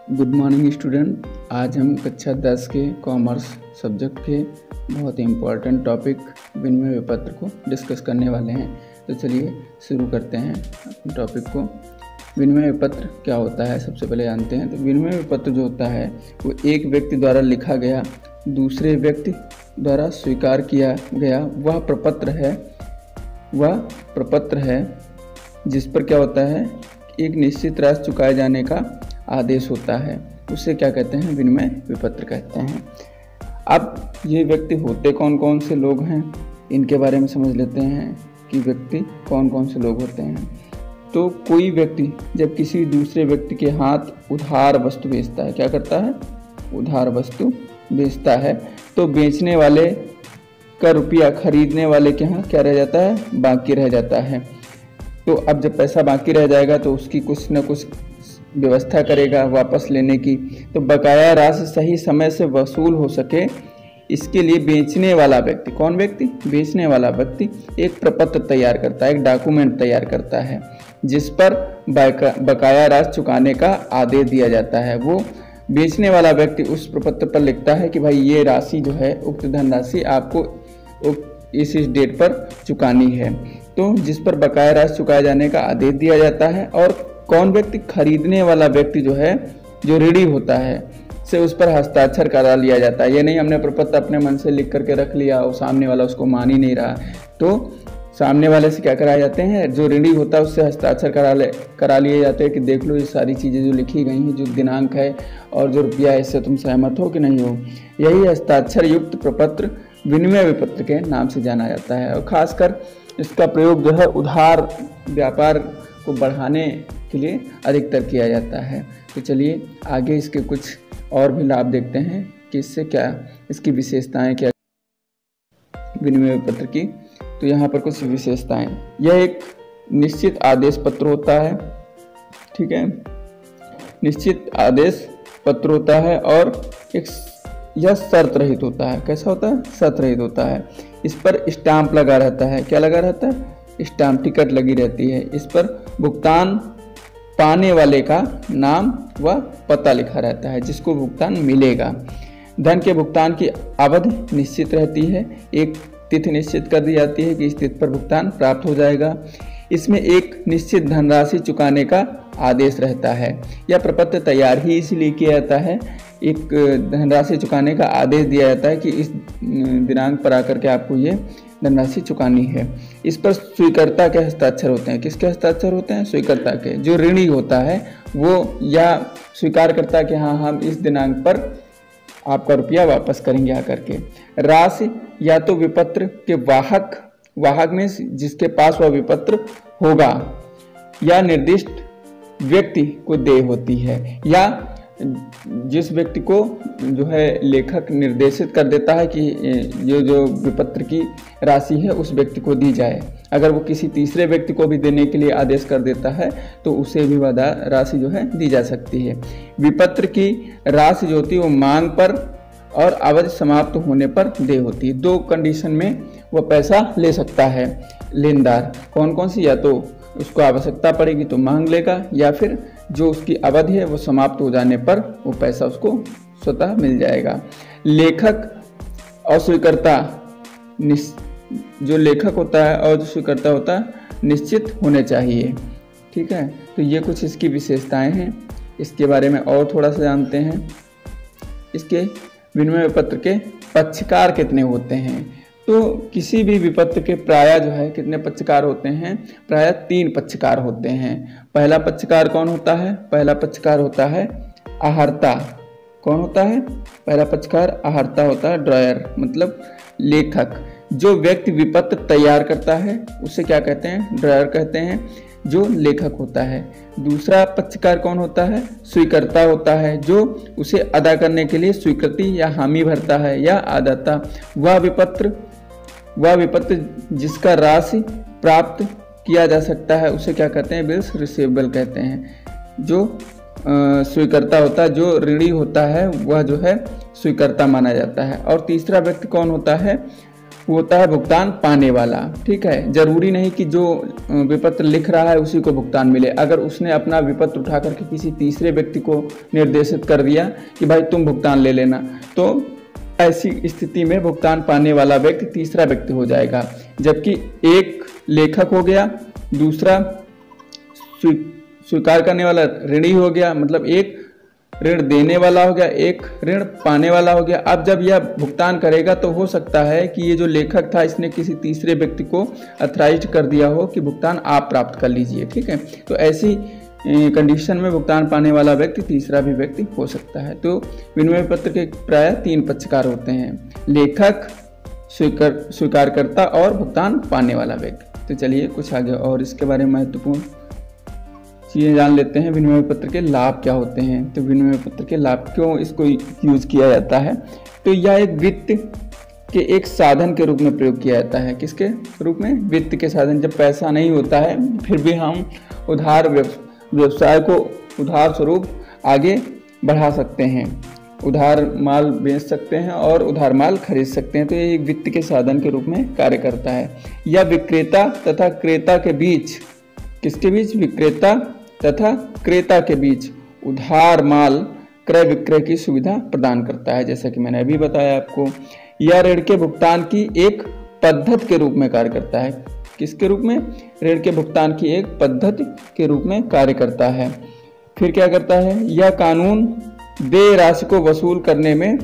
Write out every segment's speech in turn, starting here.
Good morning student. आज हम कक्षा 10 के कॉमर्स सब्जेक्ट के बहुत ही इम्पोर्टेंट टॉपिक विनिमय विपत्र को डिस्कस करने वाले हैं। तो चलिए शुरू करते हैं अपने टॉपिक को। विनिमय विपत्र क्या होता है सबसे पहले जानते हैं। तो विनिमय विपत्र जो होता है वो एक व्यक्ति द्वारा लिखा गया, दूसरे व्यक्ति द्वारा स्वीकार किया गया वह प्रपत्र है जिस पर क्या होता है, एक निश्चित राशि चुकाए जाने का आदेश होता है। उसे क्या कहते हैं, विनिमय विपत्र कहते हैं। अब ये व्यक्ति होते कौन कौन से लोग हैं, इनके बारे में समझ लेते हैं कि व्यक्ति कौन कौन से लोग होते हैं। तो कोई व्यक्ति जब किसी दूसरे व्यक्ति के हाथ उधार वस्तु बेचता है, क्या करता है, उधार वस्तु बेचता है, तो बेचने वाले का रुपया खरीदने वाले के यहाँ क्या रह जाता है, बाकी रह जाता है। तो अब जब पैसा बाकी रह जाएगा तो उसकी कुछ न कुछ व्यवस्था करेगा वापस लेने की। तो बकाया राशि सही समय से वसूल हो सके, इसके लिए बेचने वाला व्यक्ति, कौन व्यक्ति, बेचने वाला व्यक्ति एक प्रपत्र तैयार करता है, एक डॉक्यूमेंट तैयार करता है जिस पर बकाया राशि चुकाने का आदेश दिया जाता है। वो बेचने वाला व्यक्ति उस प्रपत्र पर लिखता है कि भाई ये राशि जो है, उक्त धनराशि आपको इस डेट पर चुकानी है। तो जिस पर बकाया राशि चुकाए जाने का आदेश दिया जाता है। और कौन व्यक्ति, खरीदने वाला व्यक्ति जो है, जो ऋणी होता है, से उस पर हस्ताक्षर करा लिया जाता है। ये नहीं हमने प्रपत्र अपने मन से लिख करके रख लिया और सामने वाला उसको मान ही नहीं रहा, तो सामने वाले से क्या कराए जाते हैं, जो ऋणी होता है उससे हस्ताक्षर करा लिए जाते हैं कि देख लो ये सारी चीज़ें जो लिखी गई हैं, जो दिनांक है और जो रुपया है, इससे तुम सहमत हो कि नहीं हो। यही हस्ताक्षर युक्त प्रपत्र विनिमय विपत्र के नाम से जाना जाता है। और खासकर इसका प्रयोग जो है उधार व्यापार को बढ़ाने के लिए अधिकतर किया जाता है। तो चलिए आगे इसके कुछ और भी लाभ देखते हैं कि इससे क्या, इसकी विशेषताएं क्या विनिमय विपत्र की। तो यहाँ पर कुछ विशेषताएं, यह एक निश्चित आदेश पत्र होता है, ठीक है, निश्चित आदेश पत्र होता है और एक यह शर्त रहित होता है। कैसा होता है, शर्त रहित होता है। इस पर स्टाम्प लगा रहता है, क्या लगा रहता है, स्टाम्प, टिकट लगी रहती है। इस पर भुगतान पाने वाले का नाम व पता लिखा रहता है जिसको भुगतान मिलेगा। धन के भुगतान की अवधि निश्चित रहती है, एक तिथि निश्चित कर दी जाती है कि इस तिथि पर भुगतान प्राप्त हो जाएगा। इसमें एक निश्चित धनराशि चुकाने का आदेश रहता है। यह प्रपत्र तैयार ही इसलिए किया जाता है, एक धनराशि चुकाने का आदेश दिया जाता है कि इस दिनांक पर आकर के आपको ये धनराशि चुकानी है। इस पर स्वीकर्ता के हस्ताक्षर होते हैं। किसके हस्ताक्षर होते हैं, स्वीकर्ता के। जो ऋणी होता है वो या स्वीकार करता है कि हाँ हम इस दिनांक पर आपका रुपया वापस करेंगे आकर के। राशि या तो विपत्र के वाहक में जिसके पास वह विपत्र होगा या निर्दिष्ट व्यक्ति को देय होती है, या जिस व्यक्ति को जो है लेखक निर्देशित कर देता है कि जो विपत्र की राशि है उस व्यक्ति को दी जाए। अगर वो किसी तीसरे व्यक्ति को भी देने के लिए आदेश कर देता है तो उसे भी वह राशि जो है दी जा सकती है। विपत्र की राशि जो होती है वो मांग पर और अवधि समाप्त होने पर देय होती है। दो कंडीशन में वह पैसा ले सकता है लेनदार। कौन कौन सी, या तो उसको आवश्यकता पड़ेगी तो मांग लेगा, या फिर जो उसकी अवधि है वो समाप्त हो जाने पर वो पैसा उसको स्वतः मिल जाएगा। लेखक और स्वीकर्ता, जो लेखक होता है और जो स्वीकर्ता होता है निश्चित होने चाहिए, ठीक है। तो ये कुछ इसकी विशेषताएं हैं। इसके बारे में और थोड़ा सा जानते हैं। इसके विनिमय विपत्र के पक्षकार कितने होते हैं। तो किसी भी विपत्र के प्रायः जो है कितने पक्षकार होते हैं, प्रायः 3 पक्षकार होते हैं। पहला पक्षकार कौन होता है, पहला पक्षकार होता है आहर्ता। कौन होता है, पहला पक्षकार आहर्ता होता है, ड्रॉयर मतलब लेखक। जो व्यक्ति विपत्र तैयार करता है उसे क्या कहते हैं, ड्रॉयर कहते हैं, जो लेखक होता है। दूसरा पक्षकार कौन होता है, स्वीकर्ता होता है, जो उसे अदा करने के लिए स्वीकृति या हामी भरता है या अदाता। वह विपत्र जिसका राशि प्राप्त किया जा सकता है उसे क्या कहते हैं, बिल्स रिसीवेबल कहते हैं। जो स्वीकर्ता होता है, जो ऋणी होता है, वह जो है स्वीकर्ता माना जाता है। और तीसरा व्यक्ति कौन होता है, वो होता है भुगतान पाने वाला। ठीक है, जरूरी नहीं कि जो विपत्र लिख रहा है उसी को भुगतान मिले। अगर उसने अपना विपत्र उठा करके किसी तीसरे व्यक्ति को निर्देशित कर दिया कि भाई तुम भुगतान ले लेना, तो ऐसी स्थिति में भुगतान पाने वाला व्यक्ति तीसरा व्यक्ति हो जाएगा। जबकि एक लेखक हो गया, दूसरा स्वीकार करने वाला ऋणी हो गया, मतलब एक ऋण देने वाला हो गया, एक ऋण पाने वाला हो गया। अब जब यह भुगतान करेगा तो हो सकता है कि ये जो लेखक था इसने किसी तीसरे व्यक्ति को अथराइज कर दिया हो कि भुगतान आप प्राप्त कर लीजिए। ठीक है, तो ऐसी कंडीशन में भुगतान पाने वाला व्यक्ति तीसरा भी व्यक्ति हो सकता है। तो विनिमय पत्र के प्राय 3 पक्षकार होते हैं, लेखक, स्वीकारकर्ता और भुगतान पाने वाला व्यक्ति। तो चलिए कुछ आगे और इसके बारे में महत्वपूर्ण चीज़ें जान लेते हैं। विनिमय पत्र के लाभ क्या होते हैं? तो विनिमय पत्र के लाभ, क्यों इसको यूज किया जाता है? तो यह एक वित्त के एक साधन के रूप में प्रयोग किया जाता है। किसके रूप में? वित्त के साधन। जब पैसा नहीं होता है फिर भी हम उधार व्यवसाय को उधार स्वरूप आगे बढ़ा सकते हैं, उधार माल बेच सकते हैं और उधार माल खरीद सकते हैं। तो ये एक वित्त के साधन के रूप में कार्य करता है। यह विक्रेता तथा क्रेता के बीच, किसके बीच? विक्रेता तथा क्रेता के बीच उधार माल क्रय विक्रय की सुविधा प्रदान करता है, जैसा कि मैंने अभी बताया आपको। यह ऋण के भुगतान की एक पद्धति के रूप में कार्य करता है। किसके रूप में? ऋण के भुगतान की एक पद्धति के रूप में कार्य करता है। फिर क्या करता है? यह कानून देय राशि को वसूल करने में,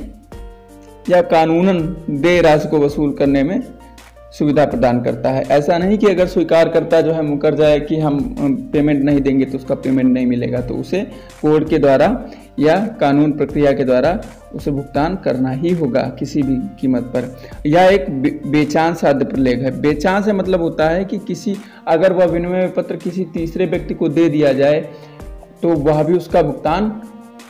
या कानूनन देय राशि को वसूल करने में सुविधा प्रदान करता है। ऐसा नहीं कि अगर स्वीकारकर्ता जो है मुकर जाए कि हम पेमेंट नहीं देंगे तो उसका पेमेंट नहीं मिलेगा, तो उसे कोर्ट के द्वारा या कानून प्रक्रिया के द्वारा उसे भुगतान करना ही होगा किसी भी कीमत पर। यह एक बेचान साध्य प्रलेख है। बेचान से मतलब होता है कि किसी, अगर वह विनिमय पत्र किसी तीसरे व्यक्ति को दे दिया जाए तो वह भी उसका भुगतान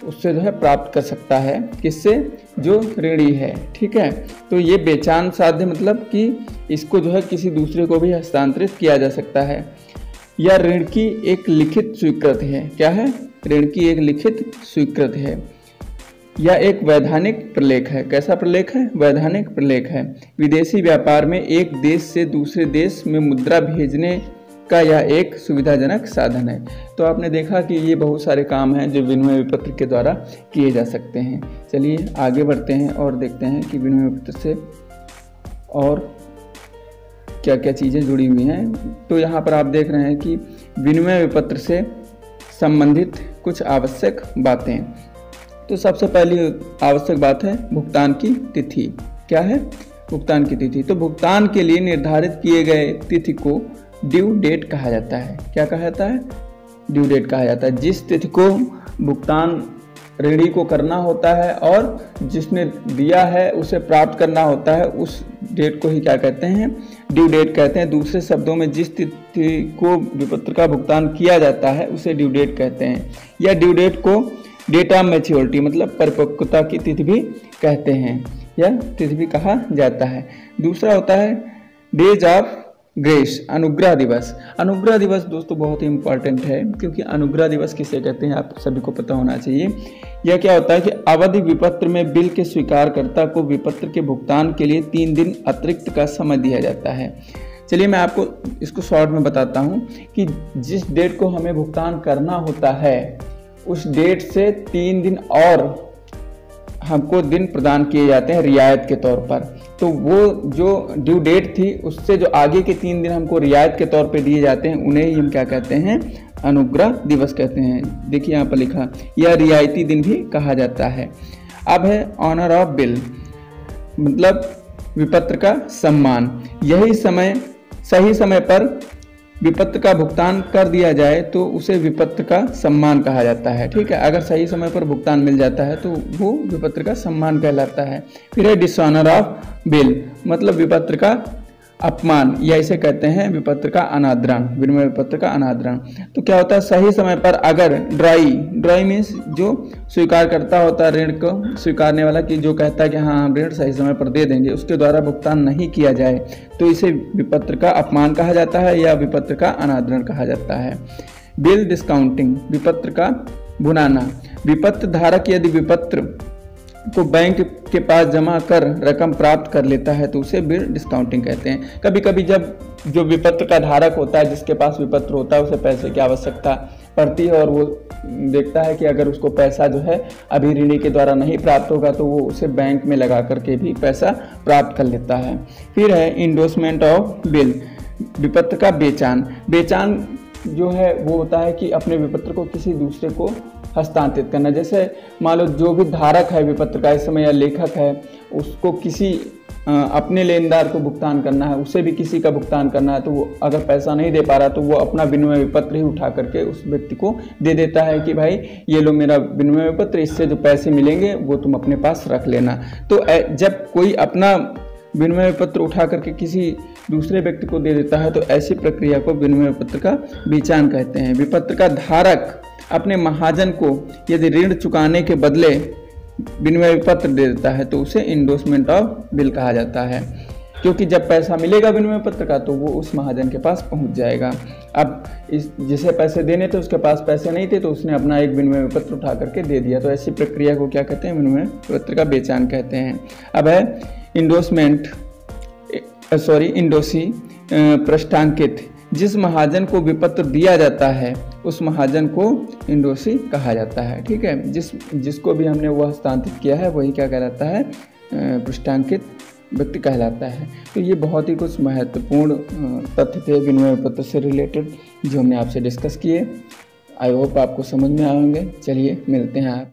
उससे जो है प्राप्त कर सकता है। किससे? जो ऋणी है। ठीक है, तो ये बेचान साध्य मतलब कि इसको जो है किसी दूसरे को भी हस्तांतरित किया जा सकता है। यह ऋण की एक लिखित स्वीकृति है। क्या है? ऋण की एक लिखित स्वीकृति है। यह एक वैधानिक प्रलेख है। कैसा प्रलेख है? वैधानिक प्रलेख है। विदेशी व्यापार में एक देश से दूसरे देश में मुद्रा भेजने का यह एक सुविधाजनक साधन है। तो आपने देखा कि ये बहुत सारे काम हैं जो विनिमय पत्र के द्वारा किए जा सकते हैं। चलिए आगे बढ़ते हैं और देखते हैं कि विनिमय पत्र से और क्या क्या चीज़ें जुड़ी हुई हैं। तो यहाँ पर आप देख रहे हैं कि विनिमय पत्र से संबंधित कुछ आवश्यक बातें। तो सबसे पहली आवश्यक बात है भुगतान की तिथि। क्या है? भुगतान की तिथि। तो भुगतान के लिए निर्धारित किए गए तिथि को ड्यू डेट कहा जाता है। क्या कहा जाता है? ड्यू डेट कहा जाता है। जिस तिथि को भुगतान ऋणी को करना होता है और जिसने दिया है उसे प्राप्त करना होता है, उस डेट को ही क्या कहते हैं? ड्यू डेट कहते हैं। दूसरे शब्दों में जिस तिथि को विपत्र का भुगतान किया जाता है उसे ड्यू डेट कहते हैं। या ड्यू डेट को डेट ऑफ मैच्योरिटी मतलब परिपक्वता की तिथि भी कहते हैं, या तिथि भी कहा जाता है। दूसरा होता है डेज ऑफ ग्रेस, अनुग्रह दिवस। अनुग्रह दिवस दोस्तों बहुत ही इंपॉर्टेंट है, क्योंकि अनुग्रह दिवस किसे कहते हैं आप सभी को पता होना चाहिए। यह क्या होता है कि अवधि विपत्र में बिल के स्वीकारकर्ता को विपत्र के भुगतान के लिए 3 दिन अतिरिक्त का समय दिया जाता है। चलिए मैं आपको इसको शॉर्ट में बताता हूँ कि जिस डेट को हमें भुगतान करना होता है उस डेट से 3 दिन और हमको दिन प्रदान किए जाते हैं रियायत के तौर पर। तो वो जो ड्यू डेट थी उससे जो आगे के 3 दिन हमको रियायत के तौर पे दिए जाते हैं उन्हें ही हम क्या कहते हैं? अनुग्रह दिवस कहते हैं। देखिए यहाँ पर लिखा, यह रियायती दिन भी कहा जाता है। अब है ऑनर ऑफ बिल, मतलब विपत्र का सम्मान। यही समय, सही समय पर विपत्र का भुगतान कर दिया जाए तो उसे विपत्र का सम्मान कहा जाता है। ठीक है, अगर सही समय पर भुगतान मिल जाता है तो वो विपत्र का सम्मान कहलाता है। फिर है डिसऑनर ऑफ बिल, मतलब विपत्र का अपमान, या इसे कहते हैं विपत्र का अनादरण, विनिमय विपत्र का अनादरण। तो क्या होता है? सही समय पर अगर ड्राई मीन्स जो स्वीकार करता होता है ऋण को स्वीकारने वाला, कि जो कहता है कि हाँ हम ऋण सही समय पर दे देंगे, उसके द्वारा भुगतान नहीं किया जाए तो इसे विपत्र का अपमान कहा जाता है या विपत्र का अनादरण कहा जाता है। बिल डिस्काउंटिंग, विपत्र का भुनाना। विपत्र धारक यदि विपत्र को बैंक के पास जमा कर रकम प्राप्त कर लेता है तो उसे बिल डिस्काउंटिंग कहते हैं। कभी कभी जब जो विपत्र का धारक होता है, जिसके पास विपत्र होता है, उसे पैसे की आवश्यकता पड़ती है और वो देखता है कि अगर उसको पैसा जो है अभी ऋणी के द्वारा नहीं प्राप्त होगा तो वो उसे बैंक में लगा करके भी पैसा प्राप्त कर लेता है। फिर है इंडोर्समेंट ऑफ बिल, विपत्र का बेचान। बेचान जो है वो होता है कि अपने विपत्र को किसी दूसरे को हस्तांतरित करना। जैसे मान लो जो भी धारक है विपत्र का इस समय या लेखक है, उसको किसी अपने लेनदार को भुगतान करना है, उसे भी किसी का भुगतान करना है, तो वो अगर पैसा नहीं दे पा रहा तो वो अपना विनिमय विपत्र ही उठा करके उस व्यक्ति को दे देता है कि भाई ये लो मेरा विनिमय विपत्र, इससे जो पैसे मिलेंगे वो तुम अपने पास रख लेना। तो जब कोई अपना विनिमय विपत्र उठा करके किसी दूसरे व्यक्ति को दे देता है तो ऐसी प्रक्रिया को विनिमय विपत्र का बेचान कहते हैं। विपत्र का धारक अपने महाजन को यदि ऋण चुकाने के बदले विनिमय विपत्र दे देता है तो उसे इंडोर्समेंट ऑफ बिल कहा जाता है, क्योंकि जब पैसा मिलेगा विनिमय पत्र का तो वो उस महाजन के पास पहुंच जाएगा। अब जिसे पैसे देने थे उसके पास पैसे नहीं थे तो उसने अपना एक विनिमय पत्र उठा करके दे दिया, तो ऐसी प्रक्रिया को क्या कहते हैं, विनिमय पत्र का बेचान कहते हैं। अब है इंडोसी पृष्ठांकित, जिस महाजन को विपत्र दिया जाता है उस महाजन को इंडोसी कहा जाता है। ठीक है, जिसको भी हमने वो हस्तांतरित किया है वही क्या कहलाता है, पृष्ठांकित व्यक्ति कहलाता है। तो ये बहुत ही कुछ महत्वपूर्ण तथ्य थे विनिमय पत्र से रिलेटेड जो हमने आपसे डिस्कस किए। आई होप आपको समझ में आएंगे। चलिए मिलते हैं आप